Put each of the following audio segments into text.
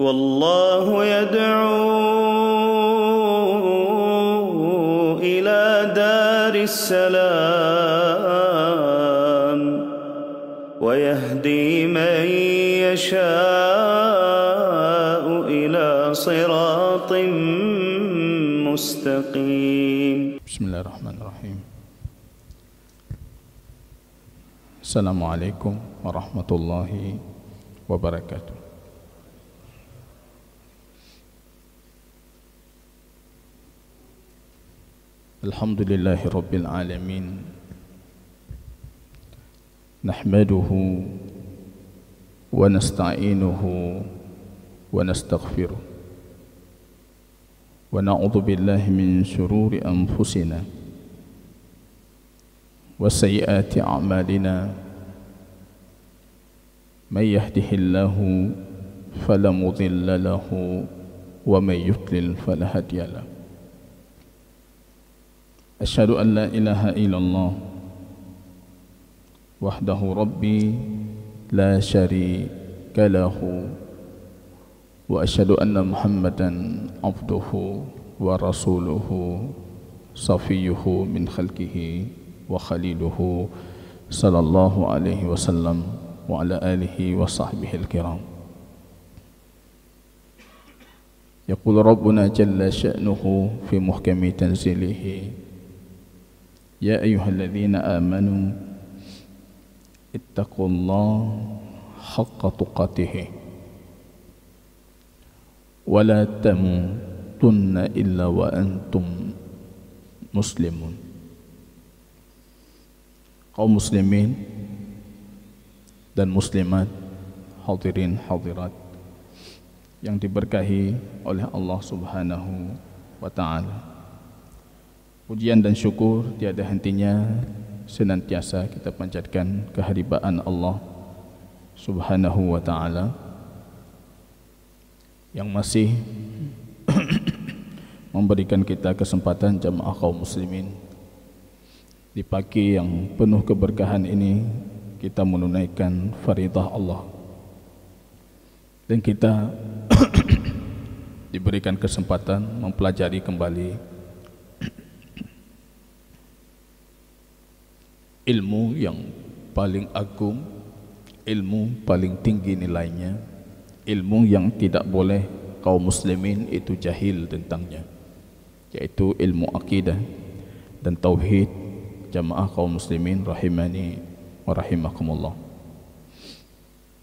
والله يدعو إلى دار السلام ويهدي من يشاء إلى صراط مستقيم. بسم الله الرحمن الرحيم. السلام عليكم ورحمة الله وبركاته. الحمد لله رب العالمين، نحمده ونستعينه ونستغفره ونعوذ بالله من شرور أنفسنا وسيئات أعمالنا، من يهده الله فلا مضل له ومن يضلل فلا هادي له. أشهد أن لا إله إلا الله وحده ربي لا شريك له، وأشهد أن محمدا عبده ورسوله صفيه من خلقه وخليله صلى الله عليه وسلم وعلى آله وصحبه الكرام. يقول ربنا جل شأنه في محكم تنزيله: يا أيها الذين آمنوا اتقوا الله حق تقاته ولا تموتن إلا وأنتم مسلمون. Kaum muslimin dan muslimat, hadirin hadirat yang diberkahi oleh Allah Subhanahu wa ta'ala, pujian dan syukur tiada hentinya senantiasa kita panjatkan kehadiran Allah Subhanahu wa ta'ala yang masih memberikan kita kesempatan jamaah kaum muslimin di pagi yang penuh keberkahan ini kita menunaikan faridah Allah, dan kita diberikan kesempatan mempelajari kembali ilmu yang paling agung, ilmu paling tinggi nilainya, ilmu yang tidak boleh kaum muslimin itu jahil tentangnya, yaitu ilmu akidah dan tauhid. Jamaah kaum muslimin rahimani wa rahimakumullah.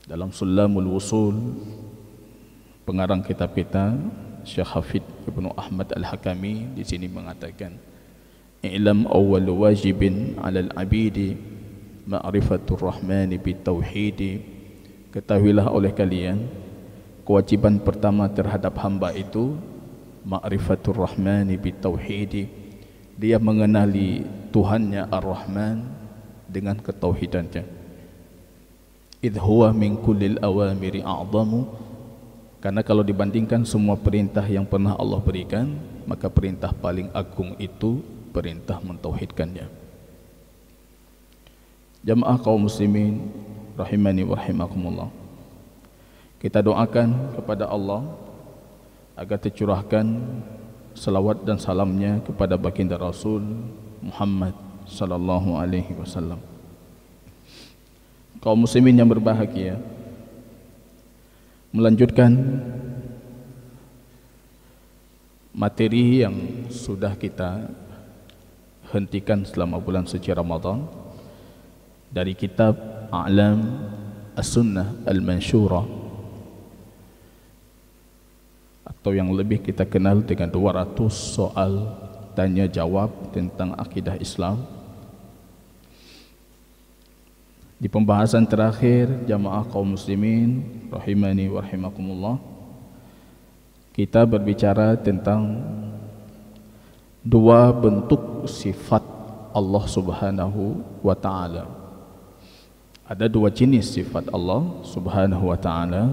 Dalam Sulamul Wusul, pengarang kitab kita Syekh Hafidh Ibnu Ahmad Al-Hakami di sini mengatakan: "I'lam awwal wajibin 'alal 'abidi ma'rifatur rahmani bitauhid." Ketahuilah oleh kalian, kewajiban pertama terhadap hamba itu ma'rifatur rahmani bitauhid, dia mengenali Tuhannya Ar-Rahman dengan ketauhidannya. Idh huwa min kullil awamiri a'zamu, karena kalau dibandingkan semua perintah yang pernah Allah berikan, maka perintah paling agung itu perintah mentauhidkannya. Jamaah kaum muslimin rahimani wa rahimakumullah, kita doakan kepada Allah agar tercurahkan salawat dan salamnya kepada baginda Rasul Muhammad sallallahu alaihi wasallam. Kaum muslimin yang berbahagia, melanjutkan materi yang sudah kita hentikan selama bulan suci Ramadan dari kitab A'lam As-Sunnah Al-Mansyurah, atau yang lebih kita kenal dengan 200 soal tanya jawab tentang akidah Islam. Di pembahasan terakhir jamaah kaum muslimin rahimani wa rahimakumullah, kita berbicara tentang dua bentuk sifat Allah Subhanahu wa ta'ala. Ada dua jenis sifat Allah Subhanahu wa ta'ala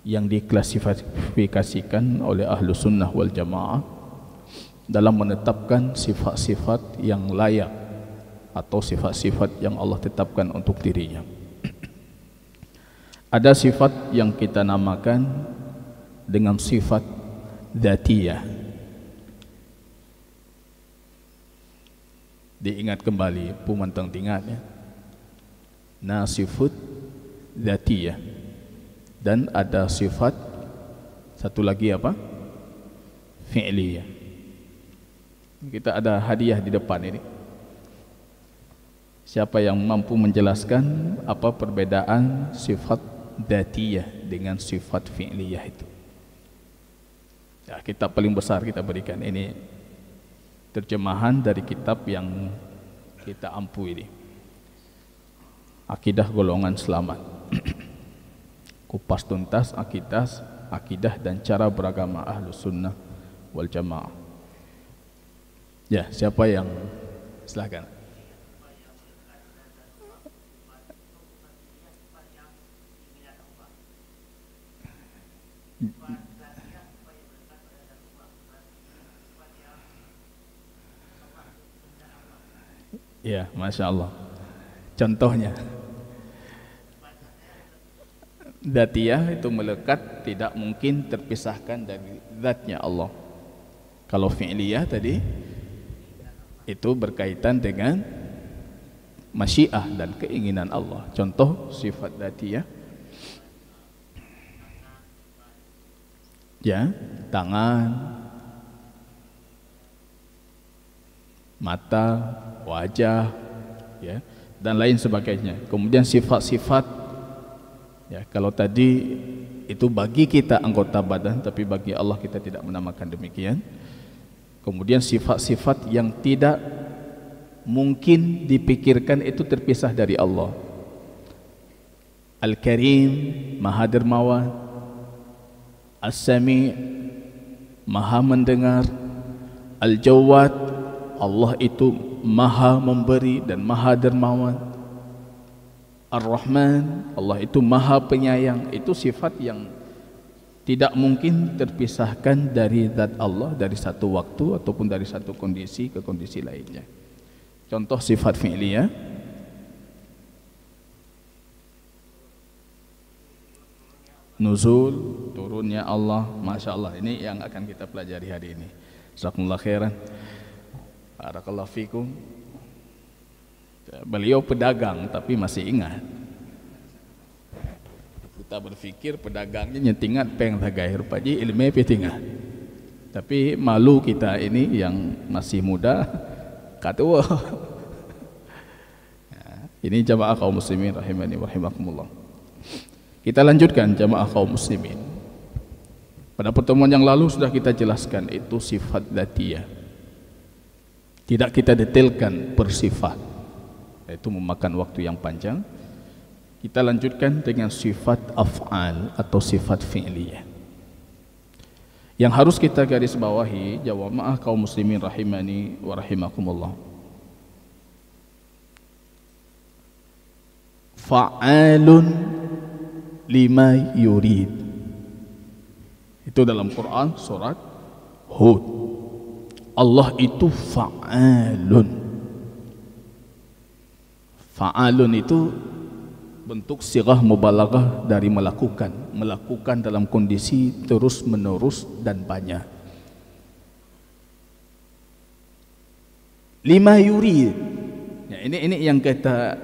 yang diklasifikasikan oleh ahlu sunnah wal jamaah dalam menetapkan sifat-sifat yang layak atau sifat-sifat yang Allah tetapkan untuk dirinya. Ada sifat yang kita namakan dengan sifat dzatiyah. Diingat kembali pumantang tinggatnya. Nah, sifat dzatiyah. Dan ada sifat satu lagi apa? Fi'liyah. Kita ada hadiah di depan ini. Siapa yang mampu menjelaskan apa perbedaan sifat dzatiyah dengan sifat fi'liyah itu? Ya, kitab paling besar kita berikan ini, terjemahan dari kitab yang kita ampu ini, Akidah Golongan Selamat. Kupas tuntas akidah dan cara beragama Ahlus Sunnah wal Jamaah. Ya, siapa yang silakan. Ya, Masya Allah. Contohnya, dzatiyah itu melekat, tidak mungkin terpisahkan dari zatnya Allah. Kalau fi'liyah tadi itu berkaitan dengan masyiah dan keinginan Allah. Contoh sifat dzatiyah, ya, tangan, mata, wajah, ya, dan lain sebagainya. Kemudian sifat-sifat, ya, kalau tadi itu bagi kita anggota badan, tapi bagi Allah kita tidak menamakan demikian. Kemudian sifat-sifat yang tidak mungkin dipikirkan itu terpisah dari Allah. Al-Karim, Maha Dermawan. As-Sami', Maha mendengar. Al-Jawad, Allah itu Maha memberi dan Maha dermawan. Ar-Rahman, Allah itu Maha penyayang. Itu sifat yang tidak mungkin terpisahkan dari zat Allah, dari satu waktu ataupun dari satu kondisi ke kondisi lainnya. Contoh sifat fi'liyah, nuzul, turunnya Allah. Masya Allah, ini yang akan kita pelajari hari ini. Jazakumullah khairan. Barakallahu fikum. Beliau pedagang tapi masih ingat. Kita berpikir pedagangnya nyetingat peng tagair paji ilmu petingat. Tapi malu kita ini yang masih muda kata wah. Ini jamaah kaum muslimin rahimani wa rahimakumullah. Kita lanjutkan jamaah kaum muslimin. Pada pertemuan yang lalu sudah kita jelaskan itu sifat dzatiyah. Tidak kita detailkan per sifat, itu memakan waktu yang panjang. Kita lanjutkan dengan sifat af'al atau sifat fi'liyah. Yang harus kita garis bawahi jamaah kaum muslimin rahimani wa rahimakumullah. Fa'alun lima yurid. Itu dalam Quran surat Hud. Allah itu fa'alun. Fa'alun itu bentuk sirah mubalaghah dari melakukan. Melakukan dalam kondisi terus menerus dan banyak. Lima yurid. Ya, ini yang kita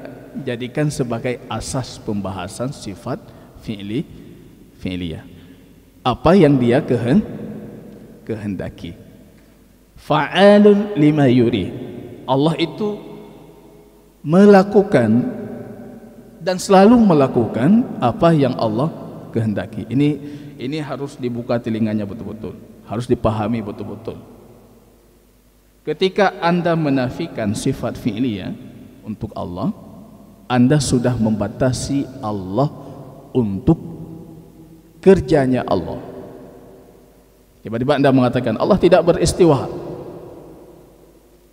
jadikan sebagai asas pembahasan sifat fi'liyah. Apa yang dia kehendaki. Fa'alun lima yuri. Allah itu melakukan dan selalu melakukan apa yang Allah kehendaki. Ini harus dibuka telinganya betul-betul, harus dipahami betul-betul. Ketika Anda menafikan sifat fi'liyah untuk Allah, Anda sudah membatasi Allah untuk kerjanya Allah. Tiba-tiba Anda mengatakan Allah tidak beristiwa.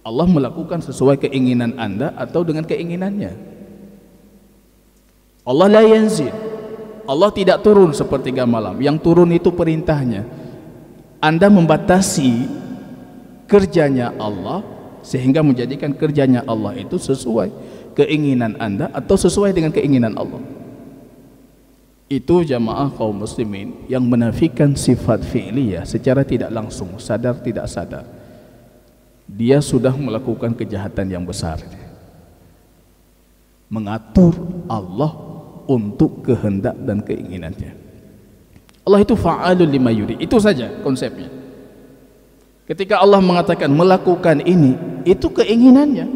Allah melakukan sesuai keinginan Anda atau dengan keinginannya. Allah la yanzil. Allah tidak turun sepertiga malam. Yang turun itu perintahnya. Anda membatasi kerjanya Allah sehingga menjadikan kerjanya Allah itu sesuai keinginan Anda atau sesuai dengan keinginan Allah. Itu jamaah kaum muslimin yang menafikan sifat fi'liyah secara tidak langsung, sadar tidak sadar. Dia sudah melakukan kejahatan yang besar. Mengatur Allah untuk kehendak dan keinginannya. Allah itu fa'alun lima yuri. Itu saja konsepnya. Ketika Allah mengatakan melakukan ini, itu keinginannya.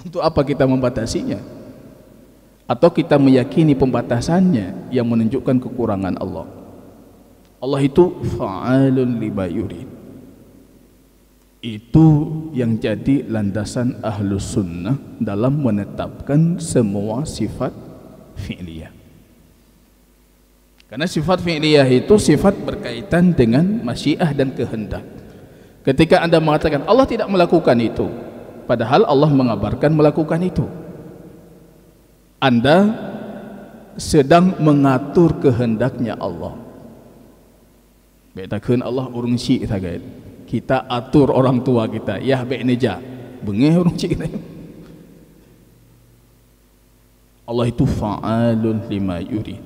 Untuk apa kita membatasinya? Atau kita meyakini pembatasannya yang menunjukkan kekurangan Allah? Allah itu fa'alun lima yurid. Itu yang jadi landasan ahlus sunnah dalam menetapkan semua sifat fi'liyah. Karena sifat fi'liyah itu sifat berkaitan dengan masyiah dan kehendak. Ketika Anda mengatakan Allah tidak melakukan itu, padahal Allah mengabarkan melakukan itu, Anda sedang mengatur kehendaknya Allah. Bedakan Allah urung syik sagat. Kita atur orang tua kita, ya baik neja, bengeh urung syik kita. Allah itu fa'alun lima yuri.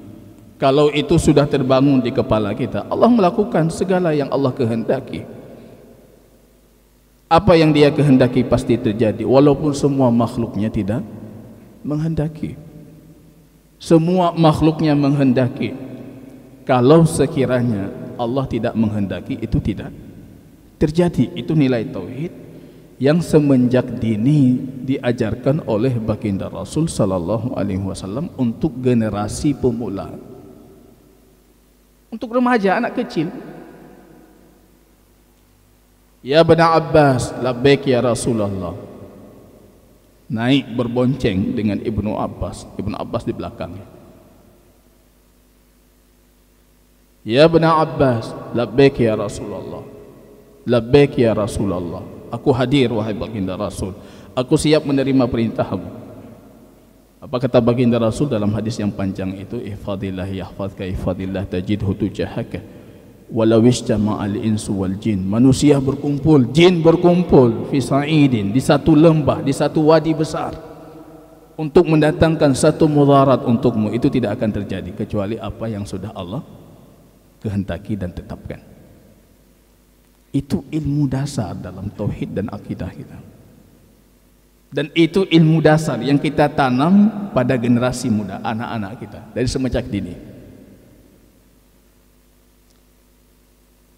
Kalau itu sudah terbangun di kepala kita, Allah melakukan segala yang Allah kehendaki. Apa yang Dia kehendaki pasti terjadi, walaupun semua makhluknya tidak menghendaki. Semua makhluknya menghendaki. Kalau sekiranya Allah tidak menghendaki, itu tidak terjadi. Itu nilai tauhid yang semenjak dini diajarkan oleh baginda Rasul sallallahu alaihi wasallam untuk generasi pemula, untuk remaja, anak kecil. Ya Ibn Abbas, labbaik ya Rasulullah. Naik berbonceng dengan Ibnu Abbas. Ibnu Abbas di belakangnya. Ya Ibn Abbas, labbaik ya Rasulullah. Labbaik ya Rasulullah. Aku hadir wahai baginda Rasul. Aku siap menerima perintahmu. Apa kata baginda Rasul dalam hadis yang panjang itu? Ihfadillah yahfadka, ihfadillah tajidhu tujahaka. Walau ijtama'al insu wal jin, manusia berkumpul, jin berkumpul fi sa'idin, di satu lembah, di satu wadi besar, untuk mendatangkan satu mudarat untukmu, itu tidak akan terjadi kecuali apa yang sudah Allah kehendaki dan tetapkan. Itu ilmu dasar dalam tauhid dan akidah kita. Dan itu ilmu dasar yang kita tanam pada generasi muda, anak-anak kita dari semenjak dini.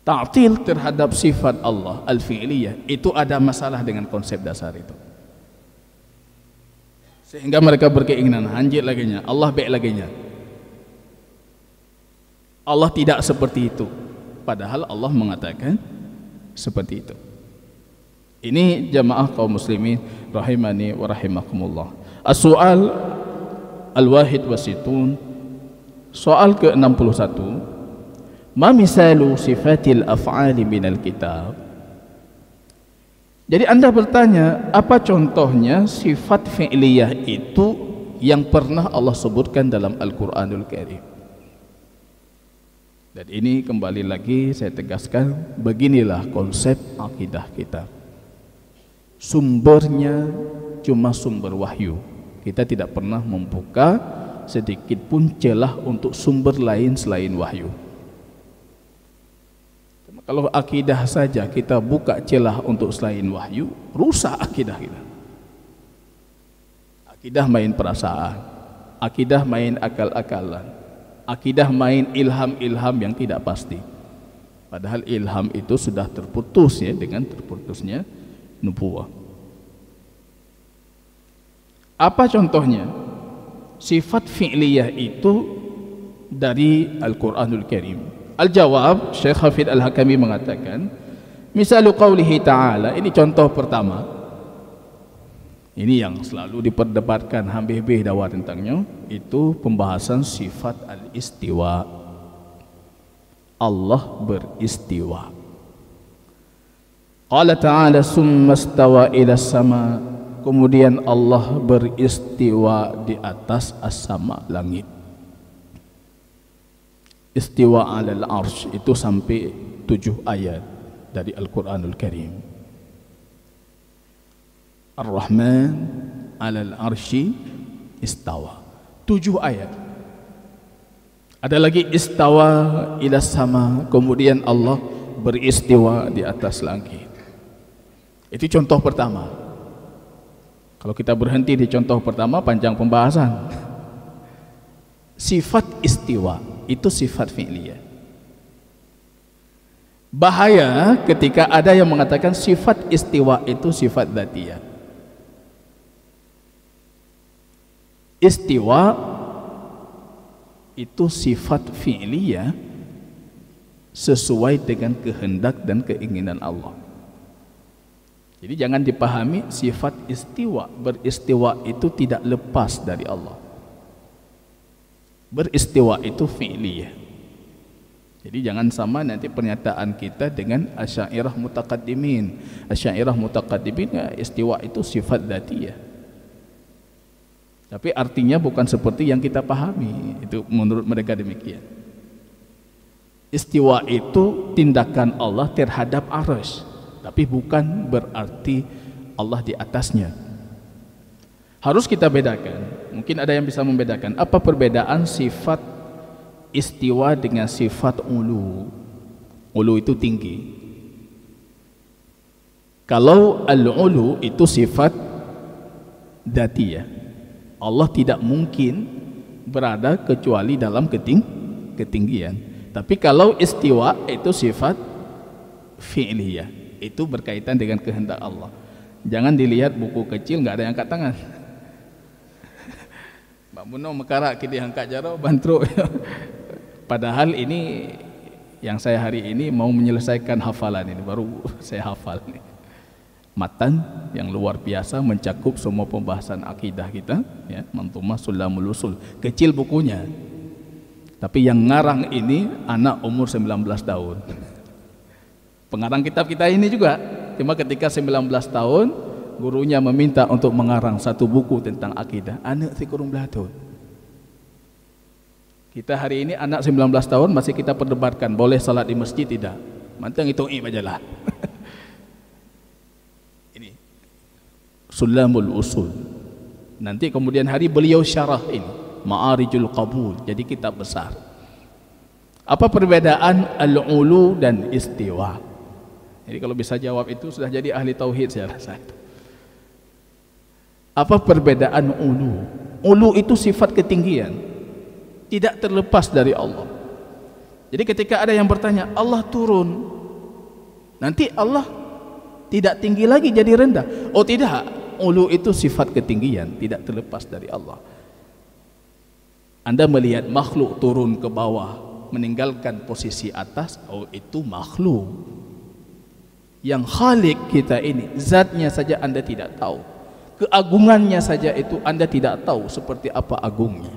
Ta'til terhadap sifat Allah al-fi'liyah itu ada masalah dengan konsep dasar itu, sehingga mereka berkeinginan hanjit laginya, Allah baik laginya. Allah tidak seperti itu, padahal Allah mengatakan seperti itu. Ini jamaah kaum muslimin rahimani wa rahimakumullah. As-su'al al-wahid wa situn, soal ke-61. Ma misalu sifatil af'ali minal kitab. Jadi Anda bertanya, apa contohnya sifat fi'liyah itu yang pernah Allah sebutkan dalam Al-Quranul Karim? Dan ini kembali lagi saya tegaskan, beginilah konsep akidah kita. Sumbernya cuma sumber wahyu. Kita tidak pernah membuka sedikit pun celah untuk sumber lain selain wahyu. Kalau akidah saja kita buka celah untuk selain wahyu, rusak akidah kita. Akidah main perasaan, akidah main akal-akalan, akidah main ilham-ilham yang tidak pasti. Padahal ilham itu sudah terputus ya dengan terputusnya nubuwah. Apa contohnya? Sifat fi'liyah itu dari Al-Quranul Karim. Al-jawab, Syekh Hafidh Al-Hakami mengatakan, misalu qawlihi ta'ala, ini contoh pertama. Ini yang selalu diperdebatkan, habis-habis dakwah tentangnya, itu pembahasan sifat al-istiwa. Allah beristiwa. Qala ta'ala summa istawa ila sama, kemudian Allah beristiwa di atas as-sama, langit. Istiwa alal arsh itu sampai 7 ayat dari Al-Quranul Karim. Ar-Rahman alal arshi istawa, 7 ayat. Ada lagi istawa ila sama, kemudian Allah beristiwa di atas langit. Itu contoh pertama. Kalau kita berhenti di contoh pertama, panjang pembahasan. Sifat istiwa itu sifat fi'liyah. Bahaya ketika ada yang mengatakan sifat istiwa itu sifat dzatiyah. Istiwa itu sifat fi'liyah sesuai dengan kehendak dan keinginan Allah. Jadi jangan dipahami sifat istiwa, beristiwa itu tidak lepas dari Allah. Beristiwa itu fi'liyah. Jadi jangan sama nanti pernyataan kita dengan Asy'ariyah mutaqaddimin. Asy'ariyah mutaqaddimin ya, istiwa itu sifat dzatiyah. Tapi artinya bukan seperti yang kita pahami. Itu menurut mereka demikian. Istiwa itu tindakan Allah terhadap arsy, tapi bukan berarti Allah di atasnya. Harus kita bedakan. Mungkin ada yang bisa membedakan apa perbedaan sifat istiwa dengan sifat ulu. Ulu itu tinggi. Kalau al-ulu itu sifat dzatiyah. Allah tidak mungkin berada kecuali dalam ketinggian. Tapi kalau istiwa itu sifat fi'liyah, itu berkaitan dengan kehendak Allah. Jangan dilihat buku kecil nggak ada yang angkat tangan. Mbak Muno mekarak kini angkat jaro bantruk. Padahal ini yang saya hari ini mau menyelesaikan hafalan ini, baru saya hafal nih. Matan yang luar biasa mencakup semua pembahasan akidah kita, ya, Manzumah Sulamul Usul. Kecil bukunya, tapi yang ngarang ini anak umur 19 tahun. Pengarang kitab kita ini juga, cuma ketika 19 tahun gurunya meminta untuk mengarang satu buku tentang akidah, anak si kurung belatun. Kita hari ini anak 19 tahun masih kita perdebatkan boleh salat di masjid tidak. Mantang itu ajalah. Sulamul Usul. Nanti kemudian hari beliau syarah ini Ma'arijul Qabul, jadi kitab besar. Apa perbedaan al-ulu dan istiwa? Jadi kalau bisa jawab itu sudah jadi ahli tauhid saya rasa itu. Apa perbedaan ulu? Ulu itu sifat ketinggian, tidak terlepas dari Allah. Jadi ketika ada yang bertanya Allah turun, nanti Allah tidak tinggi lagi jadi rendah. Oh tidak, ulu itu sifat ketinggian, tidak terlepas dari Allah. Anda melihat makhluk turun ke bawah meninggalkan posisi atas, oh itu makhluk. Yang khalik kita ini, zatnya saja Anda tidak tahu, keagungannya saja itu Anda tidak tahu seperti apa agungnya.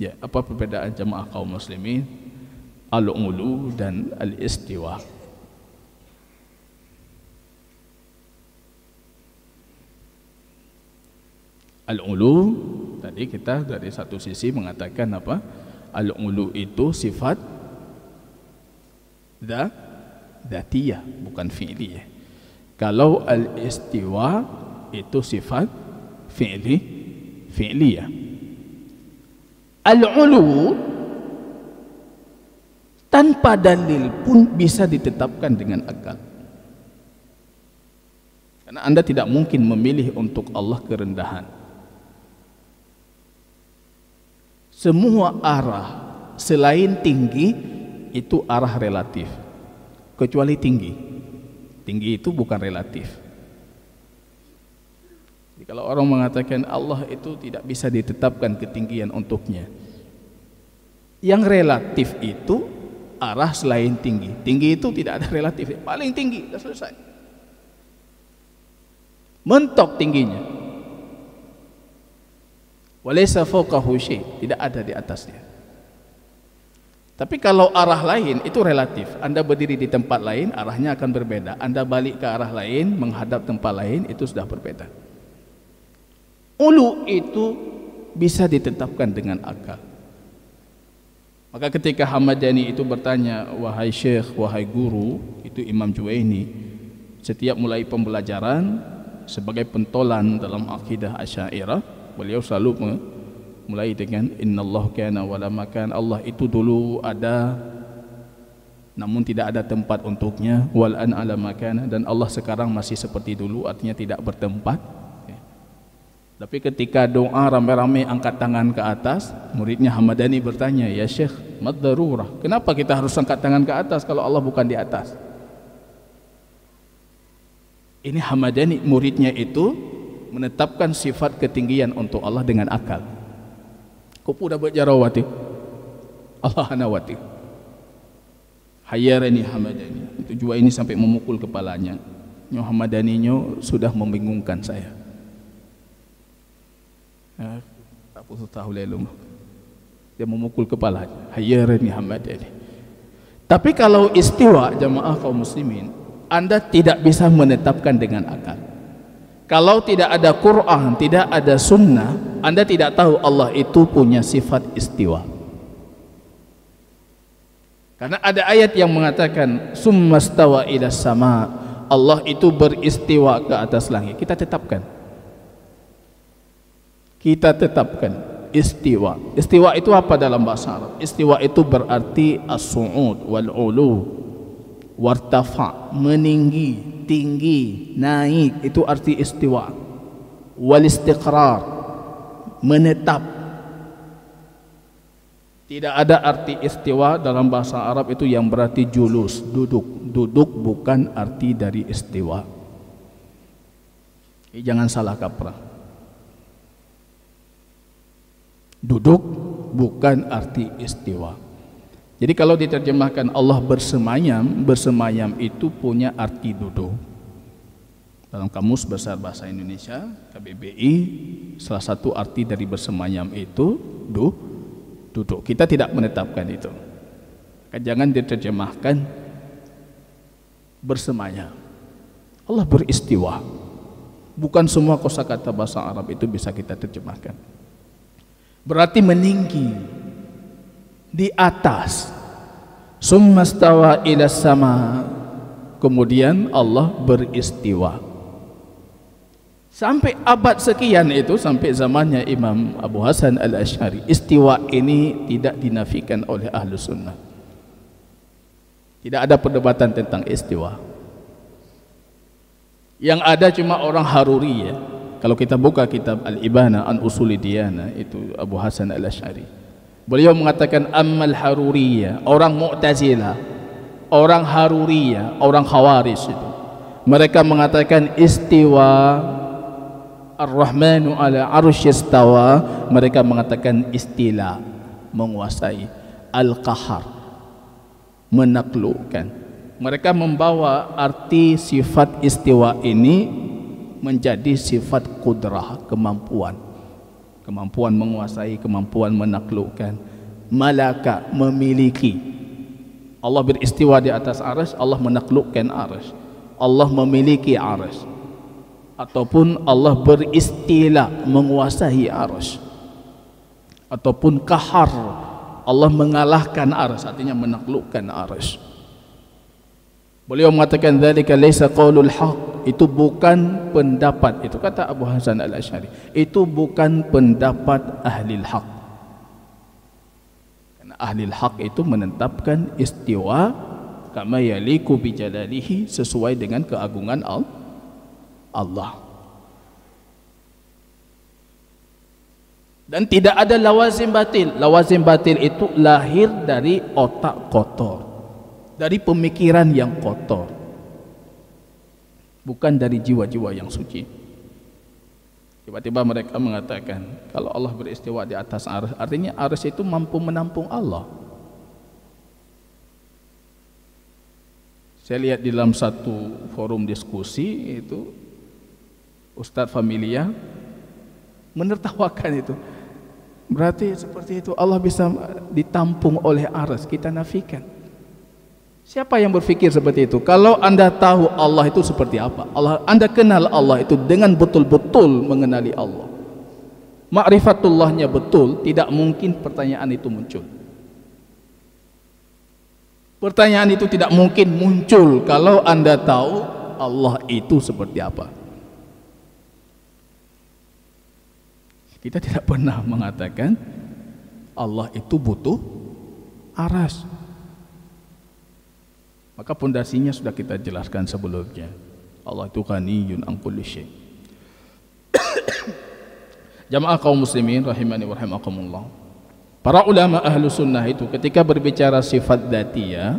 Ya, apa perbedaan jamaah kaum muslimin al-ulu dan al-istiwa? Al-ulu tadi kita dari satu sisi mengatakan apa? Al-ulu itu sifat dzatiyah, bukan fi'liyah. Kalau al-istiwa itu sifat fi'liyah. Al-ulu tanpa dalil pun bisa ditetapkan dengan akal. Karena Anda tidak mungkin memilih untuk Allah kerendahan. Semua arah selain tinggi itu arah relatif, kecuali tinggi. Tinggi itu bukan relatif. Jadi kalau orang mengatakan Allah itu tidak bisa ditetapkan ketinggian untuknya, yang relatif itu arah selain tinggi. Tinggi itu tidak ada relatif, paling tinggi sudah selesai. Mentok tingginya. Walaysa fawqahu syai', tidak ada di atasnya. Tapi kalau arah lain itu relatif. Anda berdiri di tempat lain, arahnya akan berbeda. Anda balik ke arah lain, menghadap tempat lain, itu sudah berbeda. Ulu itu bisa ditetapkan dengan akal. Maka ketika Hamadani itu bertanya, wahai syekh, wahai guru, itu Imam Juwaini, setiap mulai pembelajaran sebagai pentolan dalam akidah Asy'ariyah, beliau selalu mulai dengan innallaha kana wa lam makan, Allah itu dulu ada namun tidak ada tempat untuknya, wal an ala makana, dan Allah sekarang masih seperti dulu, artinya tidak bertempat. Tapi ketika doa ramai-ramai angkat tangan ke atas, muridnya Hamadani bertanya, ya Syekh, mad darurah, kenapa kita harus angkat tangan ke atas kalau Allah bukan di atas? Ini Hamadani muridnya itu menetapkan sifat ketinggian untuk Allah dengan akal. Kupu dah berjarawati, Allah anawati. Hayarani Hamadani. Itu jua ini sampai memukul kepalanya. Nyo Hamadani nyo sudah membingungkan saya. Tak putus tahu lelum. Dia memukul kepalanya. Hayarani Hamadani. Tapi kalau istiwa jamaah kaum muslimin, Anda tidak bisa menetapkan dengan akal. Kalau tidak ada Quran, tidak ada sunnah, Anda tidak tahu Allah itu punya sifat istiwa. Karena ada ayat yang mengatakan summastawa ila sama, Allah itu beristiwa ke atas langit. Kita tetapkan istiwa. Istiwa itu apa dalam bahasa Arab? Istiwa itu berarti as-su'ud wal ulu, wartafa, meninggi, tinggi, naik, itu arti istiwa. Wal istiqrar, menetap. Tidak ada arti istiwa dalam bahasa Arab itu yang berarti julus, duduk. Duduk bukan arti dari istiwa. Jangan salah kaprah. Duduk bukan arti istiwa. Jadi kalau diterjemahkan Allah bersemayam, bersemayam itu punya arti duduk. Dalam Kamus Besar Bahasa Indonesia KBBI, salah satu arti dari bersemayam itu duduk. Kita tidak menetapkan itu. Jangan diterjemahkan bersemayam. Allah beristiwa. Bukan semua kosakata bahasa Arab itu bisa kita terjemahkan. Berarti meninggi, di atas. Summastawa ila sama, kemudian Allah beristiwa. Sampai abad sekian itu, sampai zamannya Imam Abu Hasan al-Asy'ari, istiwa ini tidak dinafikan oleh ahlu sunnah. Tidak ada perdebatan tentang istiwa. Yang ada cuma orang Haruri, ya. Kalau kita buka kitab Al-Ibana an Usuli Diyana, itu Abu Hasan al-Asy'ari, beliau mengatakan ammal Haruriyah, orang Mu'tazilah, orang Haruriyah, orang Khawarij itu, mereka mengatakan istiwa Ar-Rahmanu ala arsyistawa, mereka mengatakan istila, menguasai, al-qahar, menaklukkan. Mereka membawa arti sifat istiwa ini menjadi sifat kudrah, kemampuan menguasai, kemampuan menaklukkan. Malaka, memiliki. Allah beristiwa di atas arsy, Allah menaklukkan arsy, Allah memiliki arsy. Ataupun Allah beristila, menguasai arsy. Ataupun kahar, Allah mengalahkan arsy, artinya menaklukkan arsy. Beliau mengatakan dzalika laisa qaulul haq, itu bukan pendapat, itu kata Abu Hasan al-Asy'ari, itu bukan pendapat ahli haq. Karena ahli haq itu menetapkan istiwa kama yaliku bi jalalihi, sesuai dengan keagungan Allah. Dan tidak ada lawazim batil. Lawazim batil itu lahir dari otak kotor, dari pemikiran yang kotor, bukan dari jiwa-jiwa yang suci. Tiba-tiba mereka mengatakan kalau Allah beristiwa di atas arsy, artinya arsy itu mampu menampung Allah. Saya lihat di dalam satu forum diskusi itu, Ustadz Familia menertawakan itu. Berarti seperti itu Allah bisa ditampung oleh arsy, kita nafikan. Siapa yang berfikir seperti itu? Kalau Anda tahu Allah itu seperti apa, Anda kenal Allah itu dengan betul-betul mengenali Allah, ma'rifatullahnya betul, tidak mungkin pertanyaan itu muncul. Pertanyaan itu tidak mungkin muncul kalau Anda tahu Allah itu seperti apa. Kita tidak pernah mengatakan Allah itu butuh arsy. Maka pondasinya sudah kita jelaskan sebelumnya. Allah itu ghaniyun an kulli syai'. Jamaah kaum muslimin rahimani wa rahimakumullah. Para ulama ahlu sunnah itu ketika berbicara sifat dzatiyah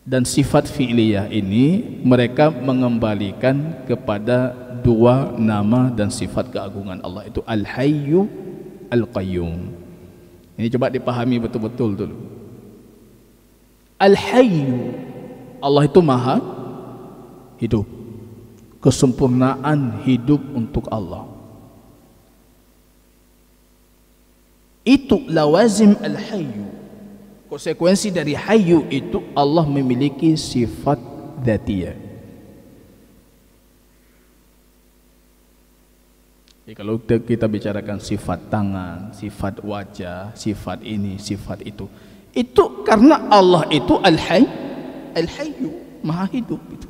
dan sifat fi'liyah ini, mereka mengembalikan kepada dua nama dan sifat keagungan Allah, itu Al-Hayyu Al-Qayyum. Ini coba dipahami betul-betul dulu. Al-Hayyu, Allah itu maha hidup, kesempurnaan hidup untuk Allah. Itu lawazim al-hayyu, konsekuensi dari hayyu itu Allah memiliki sifat dzatiyah. Jadi kalau kita bicarakan sifat tangan, sifat wajah, sifat ini, sifat itu karena Allah itu al-hayy, al-hayyu, maha hidup itu.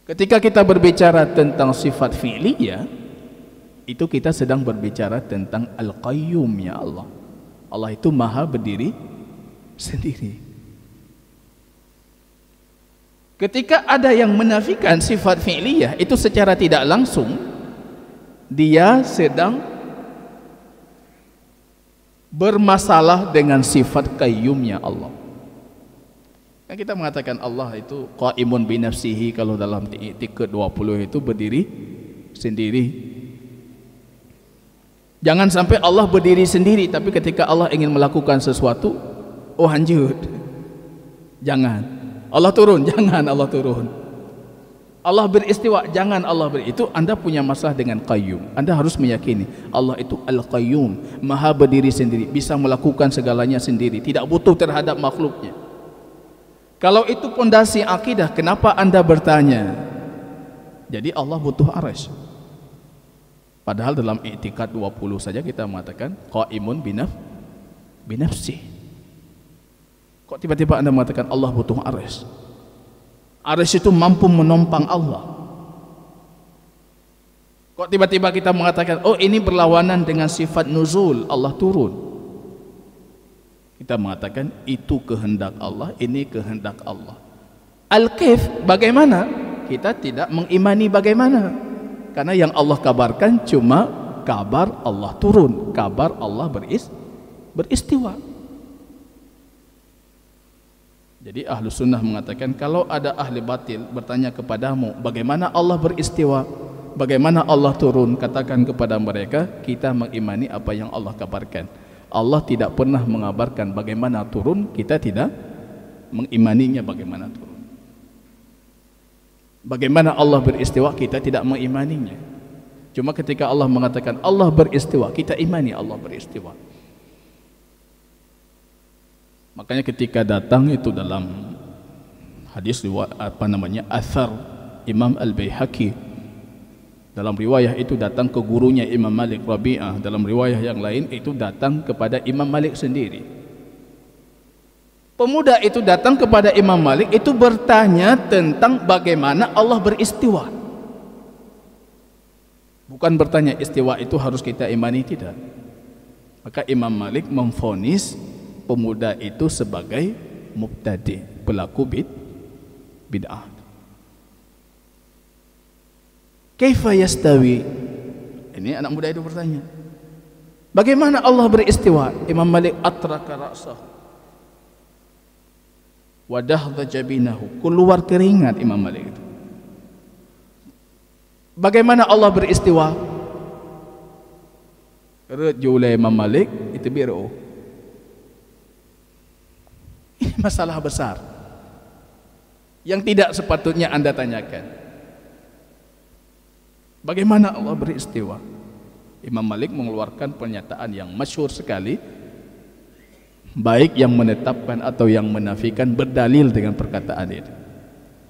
Ketika kita berbicara tentang sifat fi'liyah, itu kita sedang berbicara tentang Al-Qayyum, ya Allah. Allah itu maha berdiri sendiri. Ketika ada yang menafikan sifat fi'liyah, itu secara tidak langsung dia sedang bermasalah dengan sifat qayyumnya Allah. Kan kita mengatakan Allah itu qaimun bi nafsihi, kalau dalam titik ke-20 itu berdiri sendiri. Jangan sampai Allah berdiri sendiri, tapi ketika Allah ingin melakukan sesuatu, oh lanjut. Jangan. Allah turun, jangan Allah turun. Allah beristiwa, jangan Allah itu Anda punya masalah dengan qayyum. Anda harus meyakini Allah itu Al-Qayyum, maha berdiri sendiri, bisa melakukan segalanya sendiri, tidak butuh terhadap makhluknya. Kalau itu pondasi akidah, kenapa Anda bertanya jadi Allah butuh arsy? Padahal dalam i'tiqad 20 saja kita mengatakan qaimun binafsi. Kok tiba-tiba Anda mengatakan Allah butuh arsy? Arsy itu mampu menompang Allah. Kok tiba-tiba kita mengatakan oh ini berlawanan dengan sifat nuzul, Allah turun? Kita mengatakan itu kehendak Allah, ini kehendak Allah. Al-kaif bagaimana? Kita tidak mengimani bagaimana. Karena yang Allah kabarkan cuma kabar Allah turun, kabar Allah beristiwa. Jadi ahlu sunnah mengatakan kalau ada ahli batil bertanya kepadamu bagaimana Allah beristiwa, bagaimana Allah turun, katakan kepada mereka kita mengimani apa yang Allah kabarkan. Allah tidak pernah mengabarkan bagaimana turun, kita tidak mengimaninya bagaimana turun. Bagaimana Allah beristiwa, kita tidak mengimaninya. Cuma ketika Allah mengatakan Allah beristiwa, kita imani Allah beristiwa. Makanya ketika datang itu dalam hadis athar Imam Al-Baihaqi, dalam riwayah itu datang ke gurunya Imam Malik Rabi'ah, dalam riwayah yang lain itu datang kepada Imam Malik sendiri. Pemuda itu datang kepada Imam Malik itu bertanya tentang bagaimana Allah beristiwa. Bukan bertanya istiwa itu harus kita imani, tidak. Maka Imam Malik memvonis pemuda itu sebagai mubtadi, pelaku bid'ah. Kaifa yastawi? Ini anak muda itu bertanya. Bagaimana Allah beristiwa? Imam Malik atraka ra'sahu wadah jabinahu, keluar keringat Imam Malik itu. Bagaimana Allah beristiwa? Rejulai Imam Malik itu biru. Ini masalah besar yang tidak sepatutnya Anda tanyakan. Bagaimana Allah beristiwa? Imam Malik mengeluarkan pernyataan yang masyhur sekali, baik yang menetapkan atau yang menafikan berdalil dengan perkataan itu.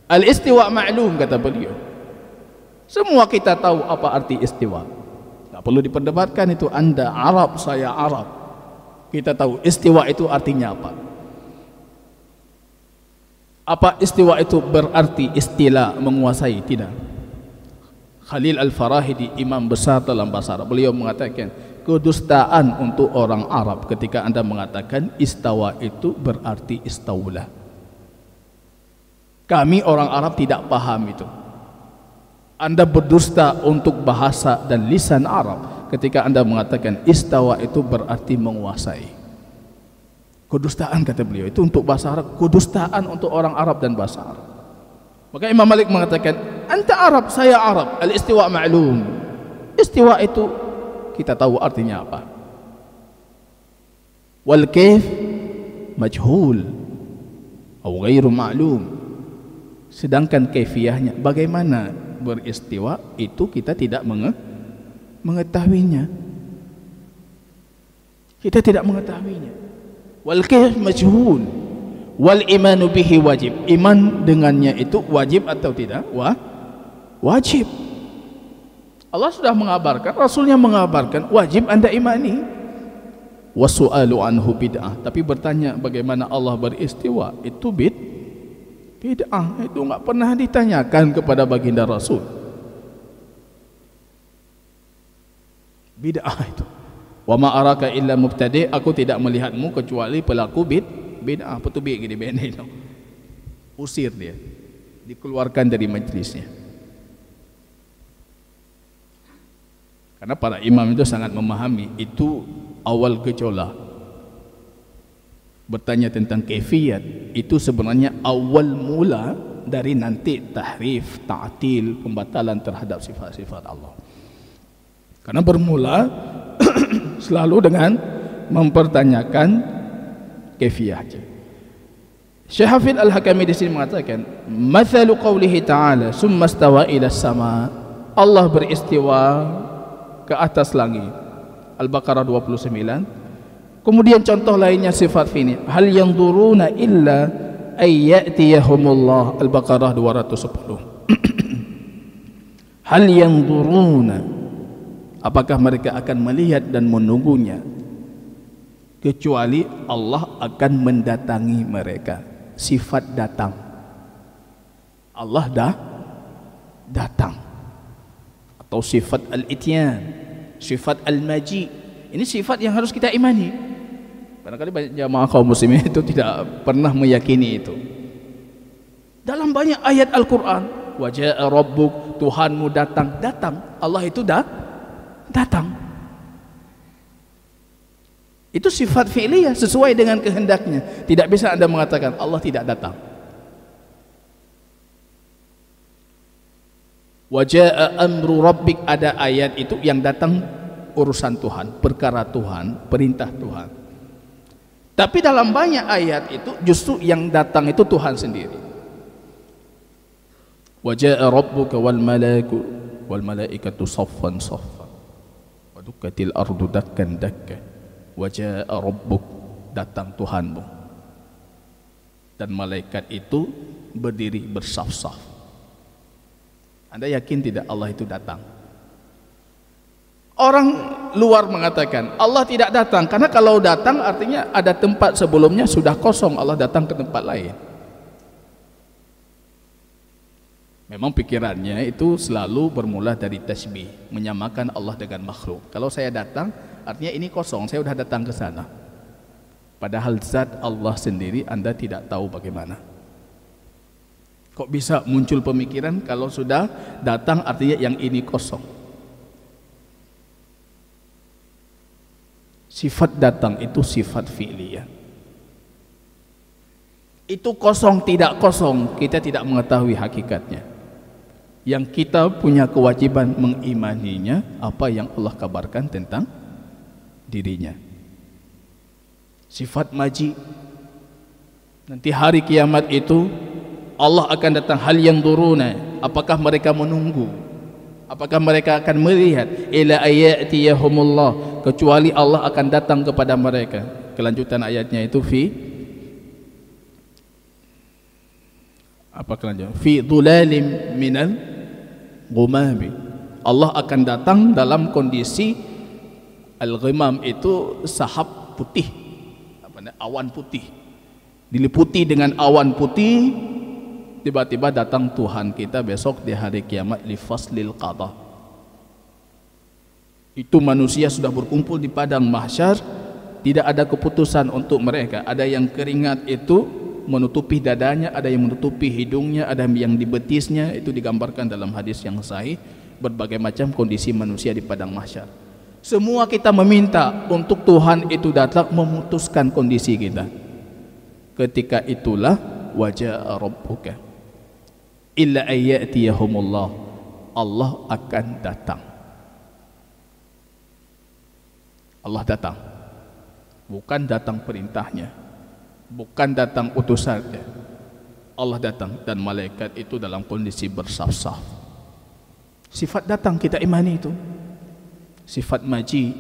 Al-istiwa ma'lum, kata beliau. Semua kita tahu apa arti istiwa. Tak perlu diperdebatkan itu. Anda Arab, saya Arab. Kita tahu istiwa itu artinya apa. Apa istiwa itu berarti istilah menguasai? Tidak. Khalil Al-Farahidi, imam besar dalam bahasa Arab, beliau mengatakan kedustaan untuk orang Arab ketika Anda mengatakan istawa itu berarti istaulah. Kami orang Arab tidak paham itu. Anda berdusta untuk bahasa dan lisan Arab ketika Anda mengatakan istawa itu berarti menguasai. Kedustaan, kata beliau, itu untuk bahasa Arab, kedustaan untuk orang Arab dan bahasa Arab. Maka Imam Malik mengatakan, anta Arab, saya Arab, al-istiwa ma'lum. Istiwa itu kita tahu artinya apa. Wal kaif majhul atau ghairu ma'lum. Sedangkan kaifiyahnya, bagaimana beristiwa, itu kita tidak mengetahuinya. Kita tidak mengetahuinya. Wal kaif majhul wal imanu bihi wajib. Iman dengannya itu wajib atau tidak? Wajib. Allah sudah mengabarkan, Rasulnya mengabarkan, wajib Anda imani. Wasu'alu anhu bid'ah. Tapi bertanya bagaimana Allah beristiwa, itu bid'ah. Itu enggak pernah ditanyakan kepada baginda Rasul. Bid'ah itu. Wa ma araka illa mubtadi', aku tidak melihatmu kecuali pelaku bid'ah. Apa tu bid'ah itu? Usir dia, dikeluarkan dari majlisnya. Karena para imam itu sangat memahami itu awal gejolak. Bertanya tentang kaifiyat itu sebenarnya awal mula dari nanti tahrif, ta'til, pembatalan terhadap sifat-sifat Allah. Karena bermula selalu dengan mempertanyakan kaifiyatnya. Syekh Hafidz Al-Hakami di sini mengatakan, "Mathalu qaulihi ta'ala, summa stawa ila sama." Allah beristiwa ke atas langit. Al-Baqarah 29. Kemudian contoh lainnya sifat fi'il. Hal yanzuruna illa ay ya'tiyahumullah. Al-Baqarah 210. Hal yanzuruna, apakah mereka akan melihat dan menunggunya kecuali Allah akan mendatangi mereka. Sifat datang. Allah datang. Atau sifat al-ityan, sifat al-maji. Ini sifat yang harus kita imani. Barangkali banyak jamaah kaum muslimin itu tidak pernah meyakini itu. Dalam banyak ayat Al-Quran, wa jaa rabbuk, Tuhanmu datang. Allah itu datang. Itu sifat fi'liyah sesuai dengan kehendaknya. Tidak bisa Anda mengatakan Allah tidak datang. Wa jaa amru rabbik, ada ayat itu yang datang urusan Tuhan, perkara Tuhan, perintah Tuhan. Tapi dalam banyak ayat itu justru yang datang itu Tuhan sendiri. Wa jaa rabbuka wal malaikatu saffan saffan wa dukkatil ardu dakkan dakka. Wa jaa rabbuk, datang Tuhanmu. Dan malaikat itu berdiri bersaf-saf. Anda yakin tidak Allah itu datang? Orang luar mengatakan Allah tidak datang, karena kalau datang artinya ada tempat sebelumnya sudah kosong, Allah datang ke tempat lain. Memang pikirannya itu selalu bermula dari tasbih, menyamakan Allah dengan makhluk. Kalau saya datang artinya ini kosong, saya sudah datang ke sana. Padahal zat Allah sendiri Anda tidak tahu bagaimana. Kok bisa muncul pemikiran kalau sudah datang artinya yang ini kosong? Sifat datang itu sifat fi'liyah. Itu kosong tidak kosong, kita tidak mengetahui hakikatnya. Yang kita punya kewajiban mengimaninya apa yang Allah kabarkan tentang dirinya. Sifat maji, nanti hari kiamat itu Allah akan datang. Hal yang duruna, apakah mereka menunggu, apakah mereka akan melihat, ila ayatiyahumullah, kecuali Allah akan datang kepada mereka. Kelanjutan ayatnya itu apa kelanjutan? Fi dhulalim minal ghumami. Allah akan datang dalam kondisi al-ghimam itu sahab putih, awan putih, diliputi dengan awan putih. Tiba-tiba datang Tuhan kita besok di hari kiamat li faslil qada, Itu manusia sudah berkumpul di padang mahsyar, tidak ada keputusan untuk mereka. Ada yang keringat itu menutupi dadanya, ada yang menutupi hidungnya, ada yang di betisnya. Itu digambarkan dalam hadis yang sahih, berbagai macam kondisi manusia di padang mahsyar. Semua kita meminta untuk Tuhan itu datang memutuskan kondisi kita. Ketika itulah wajaa rabbuka illa ayyatiyahumullah, Allah akan datang. Allah datang, bukan datang perintahnya, bukan datang utusannya. Allah datang dan malaikat itu dalam kondisi bersaf-saf. Sifat datang kita imani itu, sifat maji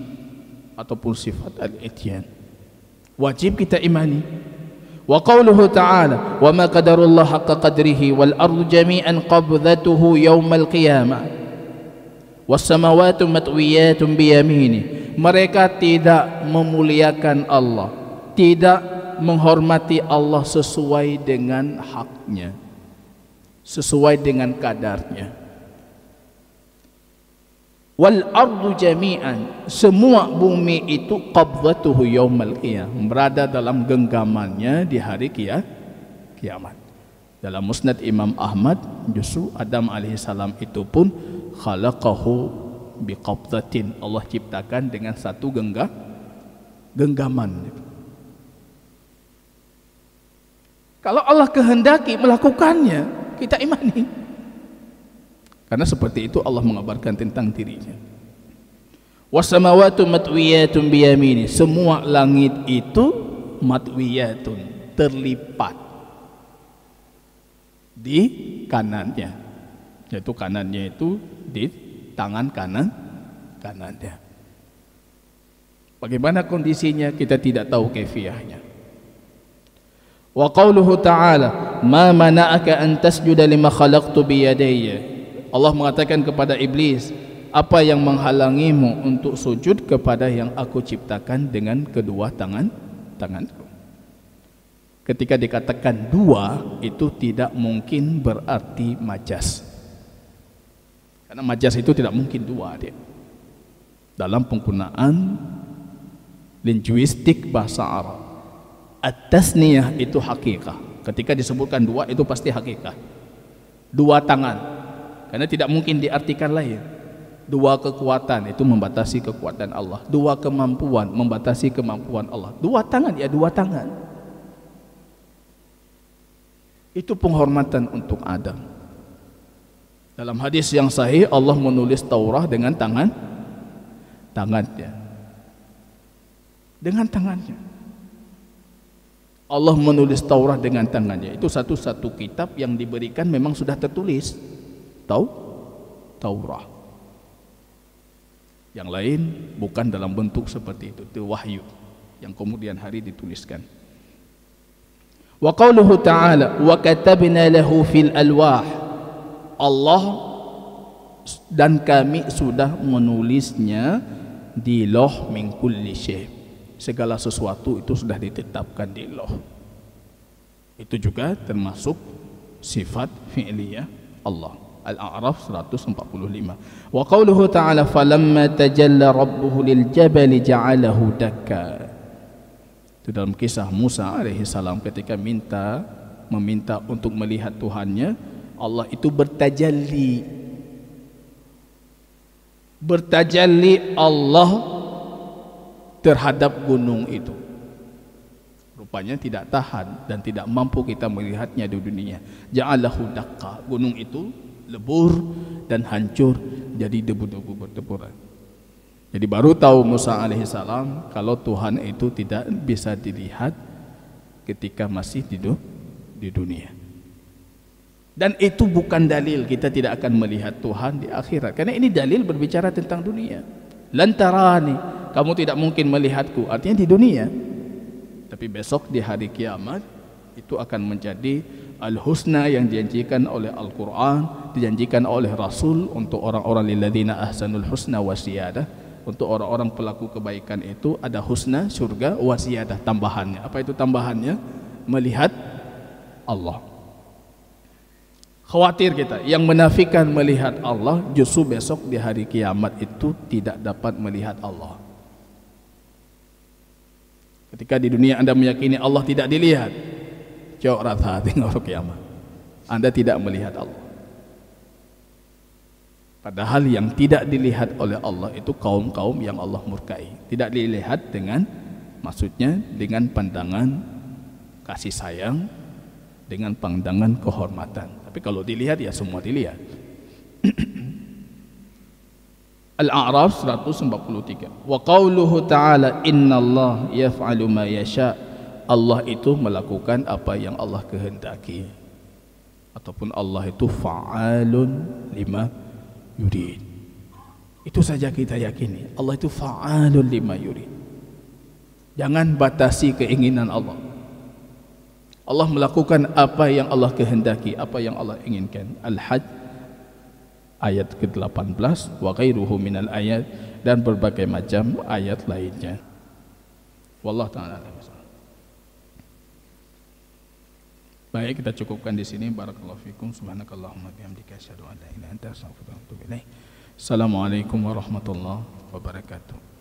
ataupun sifat al-ityan, wajib kita imani. Wa qauluhu ta'ala wa ma qadarullah haqqa qadrihi wal ardu jami'an qabdatuhu yawmal qiyamah was samawati matwiyatun biyamini. Mereka tidak memuliakan Allah, tidak menghormati Allah sesuai dengan haknya, sesuai dengan kadarnya. Wal ardu jami'an, semua bumi itu qabdatuhu yaumal qiyamah, berada dalam genggamannya di hari kiamat. Dalam Musnad Imam Ahmad, justru Adam alaihissalam itu pun khalaqahu biqabdatin, Allah ciptakan dengan satu genggaman. Kalau Allah kehendaki melakukannya, kita imani. Karena seperti itu Allah mengabarkan tentang dirinya. Wasamawatu matwiyatun biyamini, semua langit itu matwiyatun, terlipat di kanannya. Yaitu kanannya itu di tangan kanannya. Bagaimana kondisinya kita tidak tahu kaifiahnya. Wa qauluhu ta'ala ma mana'aka an tasjuda lima khalaqtu biyadayya. Allah mengatakan kepada iblis, apa yang menghalangimu untuk sujud kepada yang aku ciptakan dengan kedua tanganku. Ketika dikatakan dua, itu tidak mungkin berarti majas. Karena majas itu tidak mungkin dua dia. Dalam penggunaan linguistik bahasa Arab, at-tasniyah itu hakikah. Ketika disebutkan dua, itu pasti hakikah. Dua tangan. Karena tidak mungkin diartikan lain. Dua kekuatan itu membatasi kekuatan Allah. Dua kemampuan membatasi kemampuan Allah. Dua tangan, ya dua tangan. Itu penghormatan untuk Adam. Dalam hadis yang sahih, Allah menulis Taurat dengan tangannya. Dengan tangannya. Allah menulis Taurat dengan tangannya. Itu satu-satu kitab yang diberikan memang sudah tertulis. Taurat. Yang lain bukan dalam bentuk seperti itu. Itu wahyu yang kemudian hari dituliskan. Wa qauluhu ta'ala wa katabna lahu fil alwah. Allah dan kami sudah menulisnya di loh min kulli syai'. Segala sesuatu itu sudah ditetapkan di loh. Itu juga termasuk sifat fi'liyah Allah. Al-A'raf 145. Wa qauluhu ta'ala falamma tajalla rabbuhu lil jabali ja'alahu dakka. Itu dalam kisah Musa alaihi salam ketika meminta untuk melihat Tuhannya, Allah itu bertajalli Allah terhadap gunung itu. Rupanya tidak tahan dan tidak mampu kita melihatnya di dunia. Ja'alahu dakka, gunung itu lebur dan hancur jadi debu-debu berdeburan. Jadi baru tahu Musa alaihissalam kalau Tuhan itu tidak bisa dilihat ketika masih di dunia. Dan itu bukan dalil kita tidak akan melihat Tuhan di akhirat. Karena ini dalil berbicara tentang dunia. Lantarani, kamu tidak mungkin melihatku, artinya di dunia. Tapi besok di hari kiamat itu akan menjadi al-husna yang dijanjikan oleh Al-Quran, dijanjikan oleh Rasul untuk orang-orang lilladzina ahsanul husna wa ziyadah. Untuk orang-orang pelaku kebaikan itu ada husna, surga, wa ziyadah, tambahannya. Apa itu tambahannya? Melihat Allah. Khawatir kita yang menafikan melihat Allah, justru besok di hari kiamat itu tidak dapat melihat Allah. Ketika di dunia Anda meyakini Allah tidak dilihat, jauh rata tengok kiamat, Anda tidak melihat Allah. Padahal yang tidak dilihat oleh Allah itu kaum-kaum yang Allah murkai. Tidak dilihat dengan, maksudnya dengan pandangan kasih sayang, dengan pandangan kehormatan. Tapi kalau dilihat ya semua dilihat. Al-A'raf 143. Wa qauluhu ta'ala innallaha yaf'alu ma yasha. Allah itu melakukan apa yang Allah kehendaki. Ataupun Allah itu fa'alun lima yurid. Itu saja kita yakini. Allah itu fa'alun lima yurid. Jangan batasi keinginan Allah. Allah melakukan apa yang Allah kehendaki, apa yang Allah inginkan. Al-Hajj ayat ke-18 wa ghairuhu minal ayat, dan berbagai macam ayat lainnya. Wallahu ta'ala a'lam. Baik, kita cukupkan di sini. Barakallahu fikum. Subhanakallahumma bihamdika asyhadu an la ilaha illa anta astaghfiruka wa atubu ilaik. Assalamualaikum warahmatullahi wabarakatuh.